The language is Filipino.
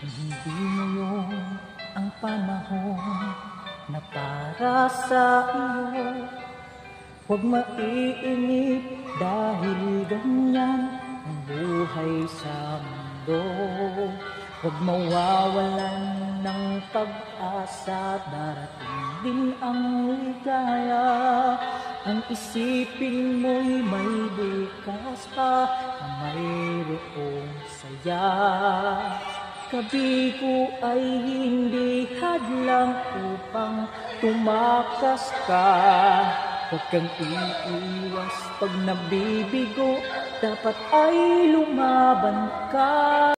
Hindi ngayon ang panahon na para sa iyo. Huwag maiinip dahil ganyan ang buhay sa mundo. Huwag mawawalan ng pag-asa, darating din ang ligaya. Ang isipin mo'y may bukas pa na mayroong saya. Kabigo ay hindi hadlang upang tumakas ka. Huwag kang iiwas pag nabibigo, dapat ay lumaban ka.